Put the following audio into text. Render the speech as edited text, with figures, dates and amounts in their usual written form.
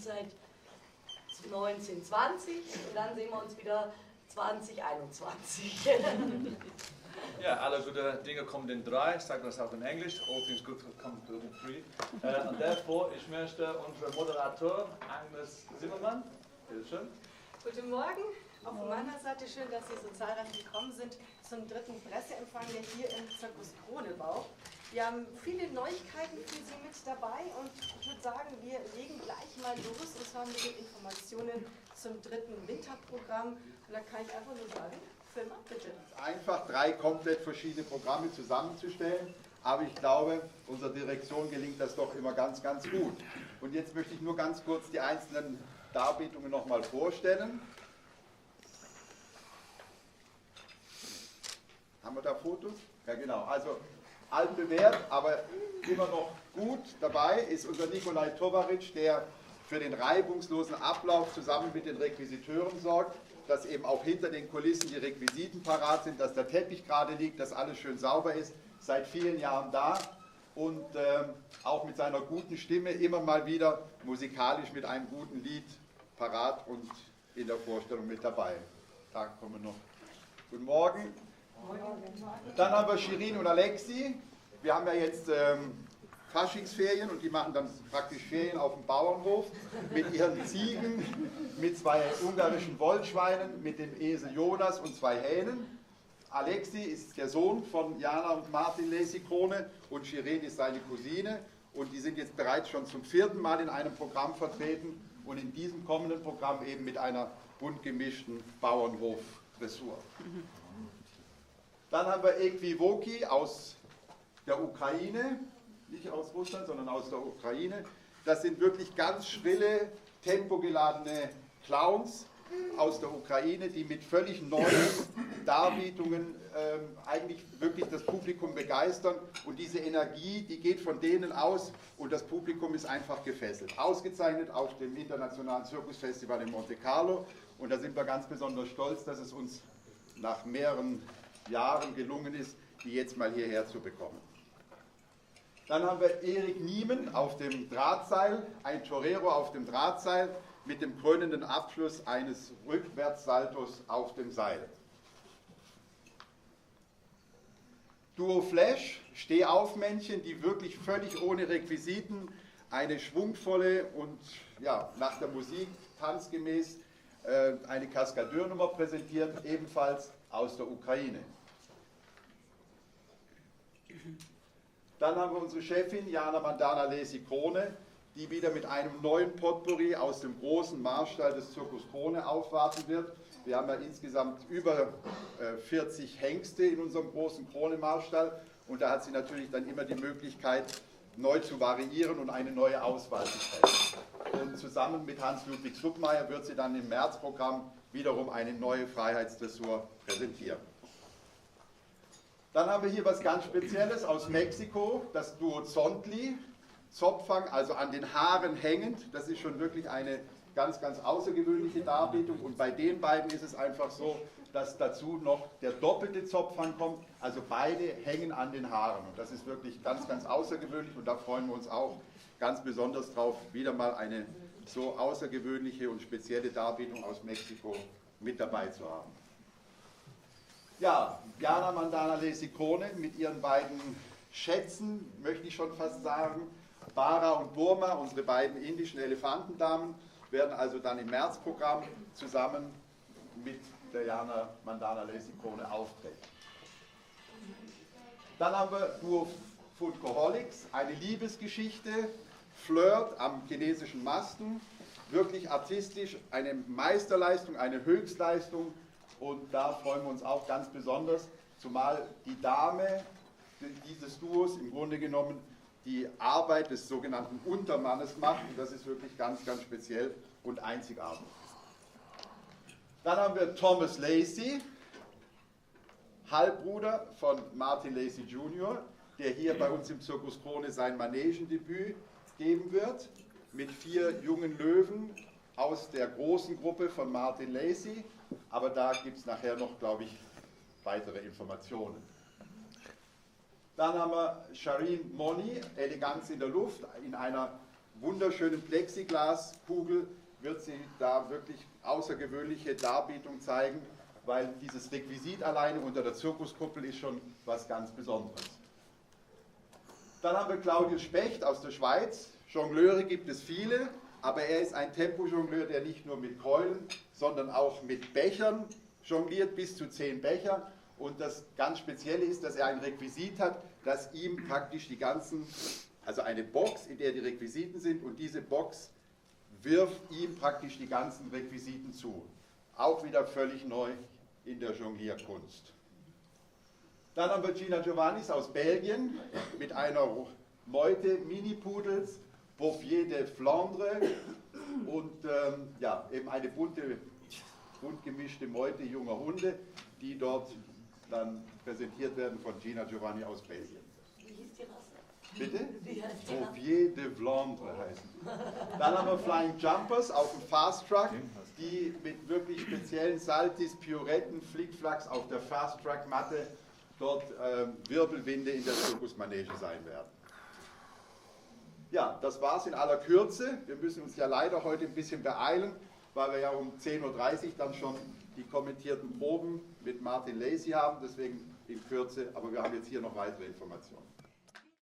seit 1920 und dann sehen wir uns wieder 2021. Ja, alle gute Dinge kommen in drei, ich sage das auch in Englisch, all things good come to in three. Und therefore, ich möchte unsere Moderator Agnes Zimmermann, bitteschön. Guten Morgen, auch von meiner Seite schön, dass Sie so zahlreich gekommen sind zum dritten Presseempfang hier im Zirkus Kronebau. Wir haben viele Neuigkeiten für Sie mit dabei und ich würde sagen, wir legen gleich mal los und zwar mit den Informationen zum dritten Winterprogramm. Und da kann ich einfach nur sagen, Firma, bitte. Einfach 3 komplett verschiedene Programme zusammenzustellen, aber ich glaube, unserer Direktion gelingt das doch immer ganz, ganz gut. Und jetzt möchte ich nur ganz kurz die einzelnen Darbietungen nochmal vorstellen. Haben wir da Fotos? Ja genau, also altbewährt, aber immer noch gut dabei ist unser Nikolai Tovaric, der für den reibungslosen Ablauf zusammen mit den Requisiteuren sorgt, dass eben auch hinter den Kulissen die Requisiten parat sind, dass der Teppich gerade liegt, dass alles schön sauber ist, seit vielen Jahren da und auch mit seiner guten Stimme immer mal wieder musikalisch mit einem guten Lied parat und in der Vorstellung mit dabei. Da kommen wir noch. Guten Morgen. Dann haben wir Shirin und Alexi. Wir haben ja jetzt Faschingsferien und die machen dann praktisch Ferien auf dem Bauernhof mit ihren Ziegen, mit 2 ungarischen Wollschweinen, mit dem Esel Jonas und 2 Hähnen. Alexi ist der Sohn von Jana und Martin Lessig-Krone und Shirin ist seine Cousine und die sind jetzt bereits schon zum 4. Mal in einem Programm vertreten und in diesem kommenden Programm eben mit einer bunt gemischten Bauernhof-Dressur. Dann haben wir Equivoki aus der Ukraine, nicht aus Russland, sondern aus der Ukraine. Das sind wirklich ganz schrille, tempogeladene Clowns aus der Ukraine, die mit völlig neuen Darbietungen eigentlich wirklich das Publikum begeistern. Und diese Energie, die geht von denen aus und das Publikum ist einfach gefesselt. Ausgezeichnet auf dem Internationalen Zirkusfestival in Monte Carlo. Und da sind wir ganz besonders stolz, dass es uns nach mehreren Jahren gelungen ist, die jetzt mal hierher zu bekommen. Dann haben wir Erik Niemen auf dem Drahtseil, ein Torero auf dem Drahtseil mit dem krönenden Abschluss eines Rückwärtssaltos auf dem Seil. Duo Flash, Stehaufmännchen, die wirklich völlig ohne Requisiten eine schwungvolle und ja, nach der Musik tanzgemäß eine Kaskadeurnummer präsentieren, ebenfalls aus der Ukraine. Dann haben wir unsere Chefin Jana Mandana Lessig-Krone, die wieder mit einem neuen Potpourri aus dem großen Marstall des Zirkus Krone aufwarten wird. Wir haben ja insgesamt über 40 Hengste in unserem großen Krone-Marstall und da hat sie natürlich dann immer die Möglichkeit, neu zu variieren und eine neue Auswahl zu treffen. Und zusammen mit Hans-Ludwig Suppmeier wird sie dann im Märzprogramm wiederum eine neue Freiheitsdressur präsentieren. Dann haben wir hier was ganz Spezielles aus Mexiko, das Duo Zontli, Zopfang, also an den Haaren hängend. Das ist schon wirklich eine ganz, ganz außergewöhnliche Darbietung und bei den beiden ist es einfach so, dass dazu noch der doppelte Zopfhang kommt, also beide hängen an den Haaren und das ist wirklich ganz, ganz außergewöhnlich und da freuen wir uns auch ganz besonders drauf, wieder mal eine so außergewöhnliche und spezielle Darbietung aus Mexiko mit dabei zu haben. Ja, Jana Mandana Lessig-Krone mit ihren beiden Schätzen, möchte ich schon fast sagen, Bara und Burma, unsere beiden indischen Elefantendamen, werden also dann im Märzprogramm zusammen mit der Jana Mandana Lessig-Krone auftreten. Dann haben wir Duo Foodcoholics, eine Liebesgeschichte, Flirt am chinesischen Masten, wirklich artistisch, eine Meisterleistung, eine Höchstleistung und da freuen wir uns auch ganz besonders, zumal die Dame dieses Duos im Grunde genommen die Arbeit des sogenannten Untermannes macht und das ist wirklich ganz, ganz speziell und einzigartig. Dann haben wir Thomas Lacey, Halbbruder von Martin Lacey Jr., der hier bei uns im Zirkus Krone sein Manegendebüt geben wird, mit 4 jungen Löwen aus der großen Gruppe von Martin Lacey, aber da gibt es nachher noch, glaube ich, weitere Informationen. Dann haben wir Shireen Moni, Eleganz in der Luft, in einer wunderschönen Plexiglaskugel wird sie da wirklich außergewöhnliche Darbietung zeigen, weil dieses Requisit alleine unter der Zirkuskuppel ist schon was ganz Besonderes. Dann haben wir Claudius Specht aus der Schweiz. Jongleure gibt es viele, aber er ist ein Tempo-Jongleur, der nicht nur mit Keulen, sondern auch mit Bechern jongliert, bis zu 10 Becher. Und das ganz Spezielle ist, dass er ein Requisit hat, das ihm praktisch die ganzen, also eine Box, in der die Requisiten sind, und diese Box wirft ihm praktisch die ganzen Requisiten zu. Auch wieder völlig neu in der Jonglierkunst. Dann haben wir Gina Giovannis aus Belgien mit einer Meute Mini-Pudels, Bouffier de Flandre und ja, eben eine bunt gemischte Meute junger Hunde, die dort dann präsentiert werden von Gina Giovanni aus Belgien. Wie hieß die Rasse? Bitte? Wie heißt die Rasse? Bouffier de Flandre heißen. Dann haben wir Flying Jumpers auf dem Fast Track, die mit wirklich speziellen Saltis, Pirouetten, Flickflacks auf der Fast Track Matte dort Wirbelwinde in der Zirkusmanege sein werden. Ja, das war es in aller Kürze. Wir müssen uns ja leider heute ein bisschen beeilen, weil wir ja um 10:30 Uhr dann schon die kommentierten Proben mit Martin Lacey haben, deswegen in Kürze, aber wir haben jetzt hier noch weitere Informationen.